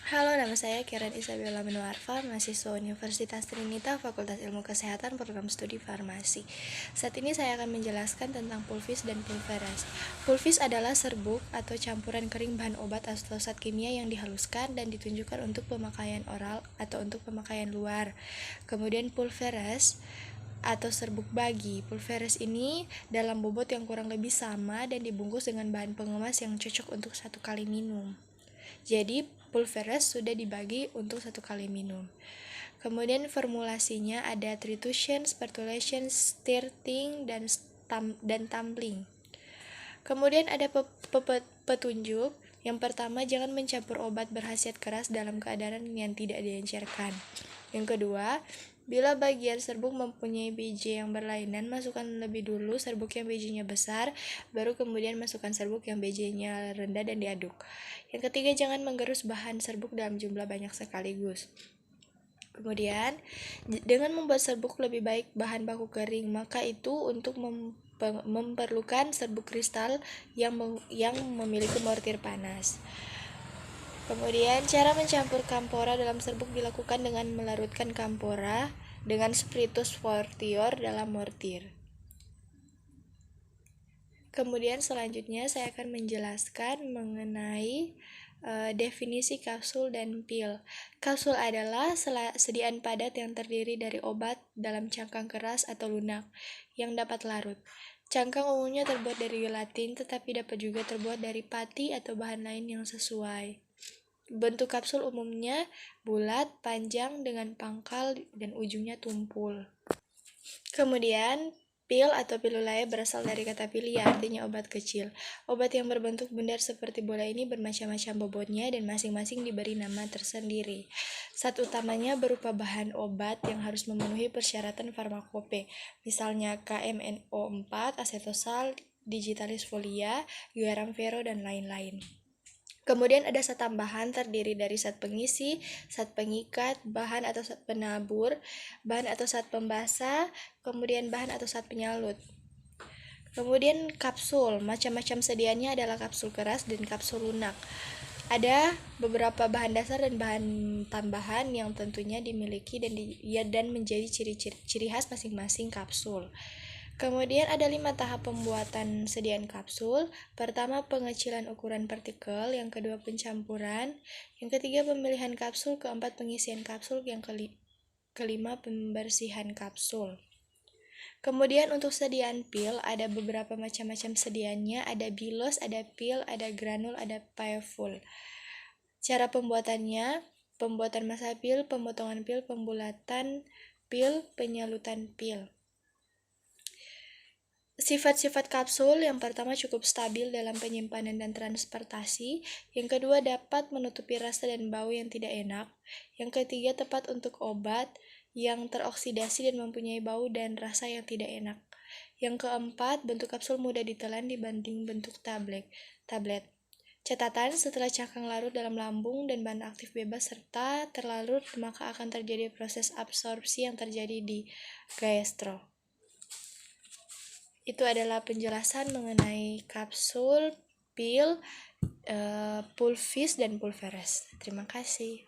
Halo, nama saya Karen Isabella Menuarfa, mahasiswa Universitas Trinita, Fakultas Ilmu Kesehatan, Program Studi Farmasi. Saat ini saya akan menjelaskan tentang pulvis dan pulveres. Pulvis adalah serbuk atau campuran kering bahan obat atau zat kimia yang dihaluskan dan ditunjukkan untuk pemakaian oral atau untuk pemakaian luar. Kemudian pulveres atau serbuk bagi. Pulveres ini dalam bobot yang kurang lebih sama dan dibungkus dengan bahan pengemas yang cocok untuk satu kali minum. Jadi pulveres sudah dibagi untuk satu kali minum. Kemudian formulasinya ada tritution, spertulation, stirring, dan tumbling. Kemudian ada petunjuk. Yang pertama, jangan mencampur obat berkhasiat keras dalam keadaan yang tidak diencerkan. Yang kedua, bila bagian serbuk mempunyai biji yang berlainan, masukkan lebih dulu serbuk yang bijinya besar, baru kemudian masukkan serbuk yang bijinya rendah dan diaduk. Yang ketiga, jangan menggerus bahan serbuk dalam jumlah banyak sekaligus. Kemudian, dengan membuat serbuk lebih baik bahan baku kering, maka itu untuk memerlukan serbuk kristal yang memiliki mortir panas. Kemudian, cara mencampur kampora dalam serbuk dilakukan dengan melarutkan kampora dengan spiritus fortior dalam mortir. Kemudian selanjutnya saya akan menjelaskan mengenai definisi kapsul dan pil. Kapsul adalah sediaan padat yang terdiri dari obat dalam cangkang keras atau lunak yang dapat larut. Cangkang umumnya terbuat dari gelatin, tetapi dapat juga terbuat dari pati atau bahan lain yang sesuai. Bentuk kapsul umumnya bulat, panjang dengan pangkal dan ujungnya tumpul. Kemudian pil atau pilulae berasal dari kata pilia, artinya obat kecil. Obat yang berbentuk bundar seperti bola ini bermacam-macam bobotnya dan masing-masing diberi nama tersendiri. Zat utamanya berupa bahan obat yang harus memenuhi persyaratan farmakope, misalnya KMNO4, asetosal, digitalis folia, garam fero, dan lain-lain. Kemudian ada zat tambahan terdiri dari zat pengisi, zat pengikat, bahan atau zat penabur, bahan atau zat pembasah, kemudian bahan atau zat penyalut. Kemudian kapsul, macam-macam sediaannya adalah kapsul keras dan kapsul lunak. Ada beberapa bahan dasar dan bahan tambahan yang tentunya dimiliki dan menjadi ciri khas masing-masing kapsul. Kemudian ada 5 tahap pembuatan sediaan kapsul. Pertama, pengecilan ukuran partikel. Yang kedua, pencampuran. Yang ketiga, pemilihan kapsul. Keempat, pengisian kapsul. Yang kelima, pembersihan kapsul. Kemudian untuk sediaan pil, ada beberapa macam-macam sediaannya. Ada bilos, ada pil, ada granul, ada payeful. Cara pembuatannya, pembuatan massa pil, pemotongan pil, pembulatan pil, penyalutan pil. Sifat-sifat kapsul yang pertama cukup stabil dalam penyimpanan dan transportasi, yang kedua dapat menutupi rasa dan bau yang tidak enak, yang ketiga tepat untuk obat yang teroksidasi dan mempunyai bau dan rasa yang tidak enak, yang keempat bentuk kapsul mudah ditelan dibanding bentuk tablet. Catatan, setelah cangkang larut dalam lambung dan bahan aktif bebas serta terlarut, maka akan terjadi proses absorpsi yang terjadi di gastro. Itu adalah penjelasan mengenai kapsul, pil, pulvis, dan pulveres. Terima kasih.